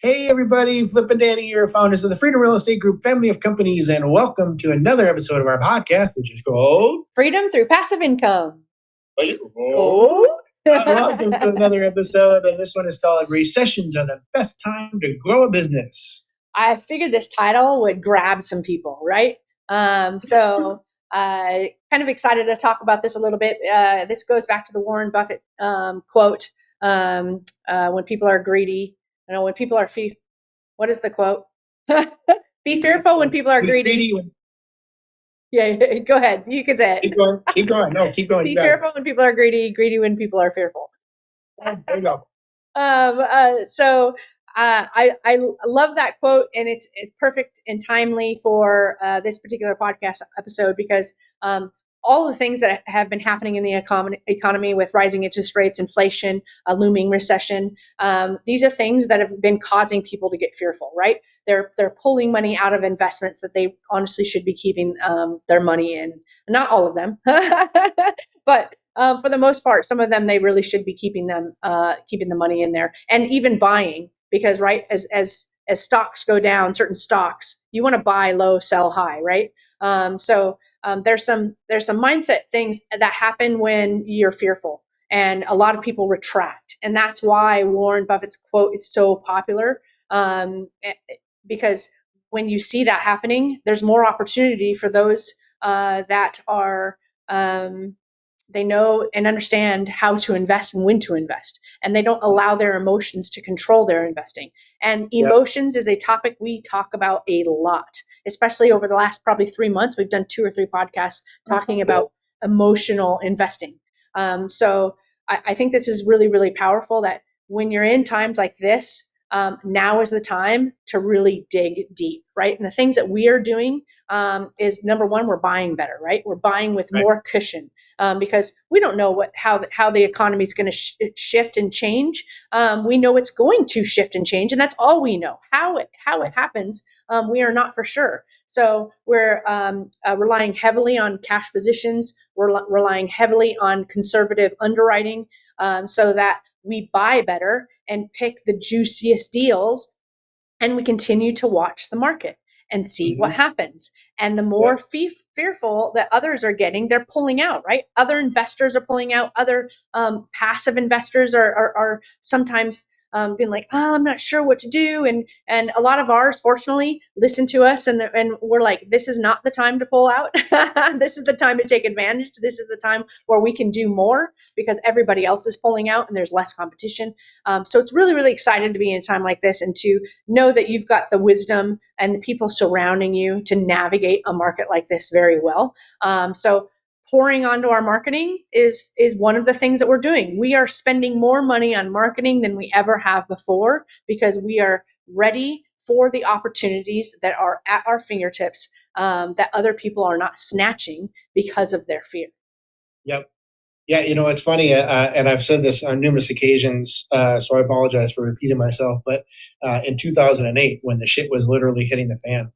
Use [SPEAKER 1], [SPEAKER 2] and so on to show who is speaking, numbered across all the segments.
[SPEAKER 1] Hey everybody, Flip and Danny here, founders of the Freedom Real Estate Group family of companies, and welcome to another episode of our podcast, which is called
[SPEAKER 2] Freedom Through Passive Income.
[SPEAKER 1] Welcome to another episode, and this one is called Recessions Are the Best Time to Grow a Business.
[SPEAKER 2] I figured this title would grab some people, right? So kind of excited to talk about this a little bit. This goes back to the Warren Buffett quote, when people are greedy. When people are what is the quote? Be fearful when people are greedy. Yeah, go ahead. You can say it.
[SPEAKER 1] Keep going. No, keep going.
[SPEAKER 2] Be fearful when people are greedy, greedy when people are fearful.
[SPEAKER 1] There you go.
[SPEAKER 2] I love that quote, and it's perfect and timely for this particular podcast episode because all the things that have been happening in the economy with rising interest rates, inflation, a looming recession, these are things that have been causing people to get fearful, right? They're pulling money out of investments that they honestly should be keeping their money in. Not all of them, but for the most part, some of them they really should be keeping the money in there, and even buying, because right as stocks go down, certain stocks you want to buy low, sell high, right? There's some mindset things that happen when you're fearful, and a lot of people retract, and that's why Warren Buffett's quote is so popular, because when you see that happening, there's more opportunity for those that are they know and understand how to invest and when to invest, and they don't allow their emotions to control their investing. And emotions is a topic we talk about a lot, especially over the last probably 3 months. We've done 2 or 3 podcasts talking about emotional investing. So I think this is really, really powerful, that when you're in times like this, now is the time to really dig deep, right? And the things that we are doing is, number one, we're buying better, right? We're buying with more cushion, because we don't know how the economy is going to shift and change. We know it's going to shift and change, and that's all we know. How it happens, we are not for sure. So we're relying heavily on cash positions. We're relying heavily on conservative underwriting, so that we buy better and pick the juiciest deals, and we continue to watch the market and see what happens. And the more fearful that others are getting, they're pulling out, right? Other investors are pulling out. Other passive investors are sometimes being like, I'm not sure what to do. And a lot of ours, fortunately, listen to us, and we're like, this is not the time to pull out. This is the time to take advantage. This is the time where we can do more because everybody else is pulling out and there's less competition. So it's really, really exciting to be in a time like this, and to know that you've got the wisdom and the people surrounding you to navigate a market like this very well. So pouring onto our marketing is one of the things that we're doing. We are spending more money on marketing than we ever have before, because we are ready for the opportunities that are at our fingertips, that other people are not snatching because of their fear.
[SPEAKER 1] Yep. Yeah, it's funny, and I've said this on numerous occasions, so I apologize for repeating myself, but in 2008, when the shit was literally hitting the fan,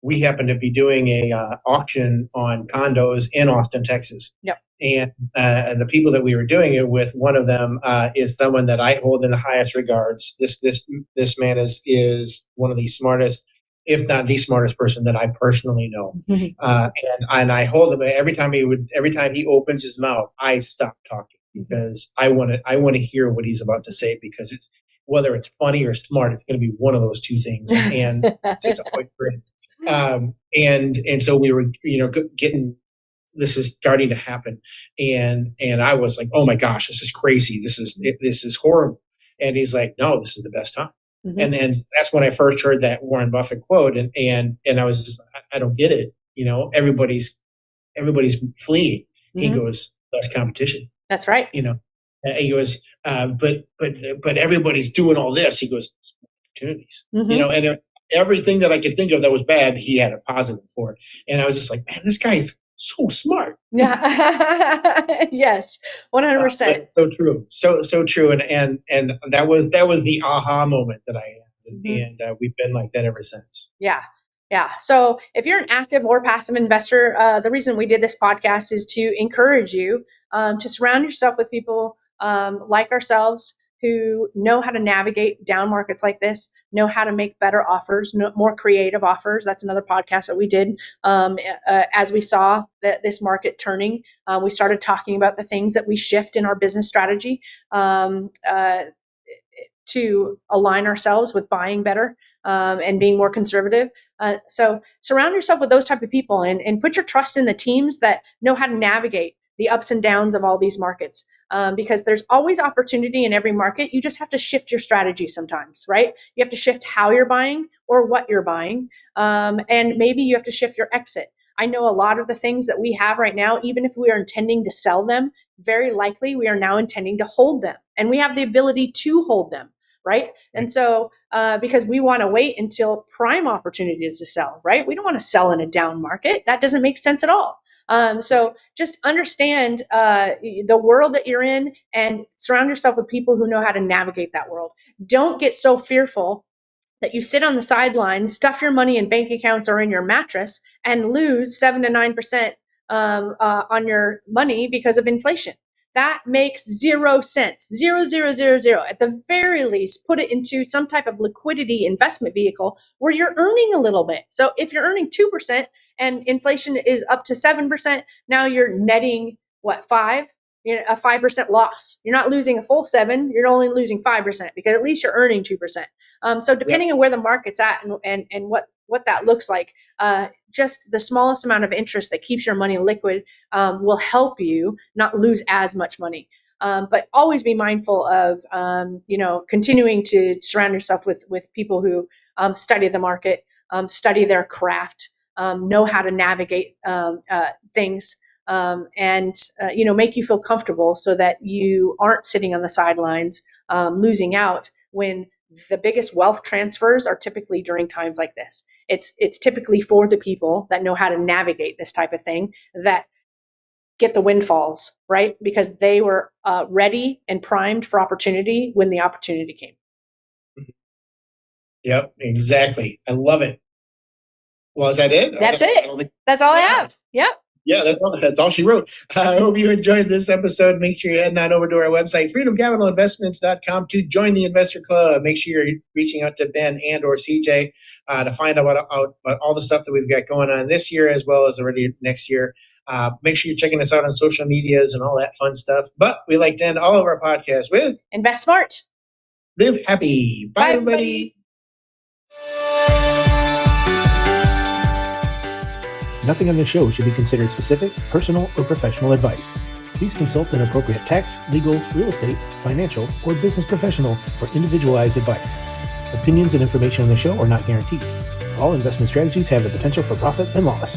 [SPEAKER 1] we happened to be doing a auction on condos in Austin, Texas.
[SPEAKER 2] Yep.
[SPEAKER 1] And the people that we were doing it with, one of them is someone that I hold in the highest regards. This man is one of the smartest, if not the smartest person that I personally know. And I hold him every time he opens his mouth, I stop talking, because I want to hear what he's about to say, because whether it's funny or smart, it's going to be one of those two things. And it's just always great. And so we were, getting, this is starting to happen. And I was like, oh my gosh, this is crazy. This is horrible. And he's like, no, this is the best time. And then that's when I first heard that Warren Buffett quote. And I was just, I don't get it. Everybody's fleeing. He goes, less competition.
[SPEAKER 2] That's right.
[SPEAKER 1] He goes, but everybody's doing all this. He goes, opportunities. And everything that I could think of that was bad, he had a positive for it. And I was just like, man, this guy is so smart.
[SPEAKER 2] Yeah. Yes, 100%.
[SPEAKER 1] So true. So true. And that was the aha moment that I had. And we've been like that ever since.
[SPEAKER 2] Yeah. Yeah. So if you're an active or passive investor, the reason we did this podcast is to encourage you to surround yourself with people like ourselves, who know how to navigate down markets like this, know how to make better offers, more creative offers. That's another podcast that we did as we saw this market turning. We started talking about the things that we shift in our business strategy to align ourselves with buying better and being more conservative. So surround yourself with those type of people and put your trust in the teams that know how to navigate the ups and downs of all these markets. Because there's always opportunity in every market. You just have to shift your strategy sometimes, right? You have to shift how you're buying or what you're buying. And maybe you have to shift your exit. I know a lot of the things that we have right now, even if we are intending to sell them, very likely we are now intending to hold them. And we have the ability to hold them, right? And so because we want to wait until prime opportunities to sell, right? We don't want to sell in a down market. That doesn't make sense at all. So just understand the world that you're in and surround yourself with people who know how to navigate that world. Don't get so fearful that you sit on the sidelines, stuff your money in bank accounts or in your mattress, and lose 7 to 9% on your money because of inflation. That makes zero sense. Zero, zero, zero, zero. At the very least, put it into some type of liquidity investment vehicle where you're earning a little bit. So if you're earning 2% and inflation is up to 7%, now you're netting what, 5? A 5% loss. You're not losing a full 7. You're only losing 5% because at least you're earning 2%. So depending on where the market's at and what that looks like, just the smallest amount of interest that keeps your money liquid will help you not lose as much money. But always be mindful of, continuing to surround yourself with people who study the market, study their craft, know how to navigate things. Make you feel comfortable so that you aren't sitting on the sidelines, losing out when the biggest wealth transfers are typically during times like this. It's typically for the people that know how to navigate this type of thing that get the windfalls, right? Because they were ready and primed for opportunity when the opportunity came.
[SPEAKER 1] Yep, exactly. I love it. Well, is that it?
[SPEAKER 2] That's it. That's all I have. Yep.
[SPEAKER 1] Yeah, that's all she wrote. I hope you enjoyed this episode. Make sure you're heading on over to our website, freedomcapitalinvestments.com, to join the investor club. Make sure you're reaching out to Ben and or CJ to find out about all the stuff that we've got going on this year as well as already next year. Make sure you're checking us out on social medias and all that fun stuff. But we like to end all of our podcasts with
[SPEAKER 2] invest smart.
[SPEAKER 1] Live happy. Bye everybody.
[SPEAKER 3] Nothing on this show should be considered specific, personal, or professional advice. Please consult an appropriate tax, legal, real estate, financial, or business professional for individualized advice. Opinions and information on the show are not guaranteed. All investment strategies have the potential for profit and loss.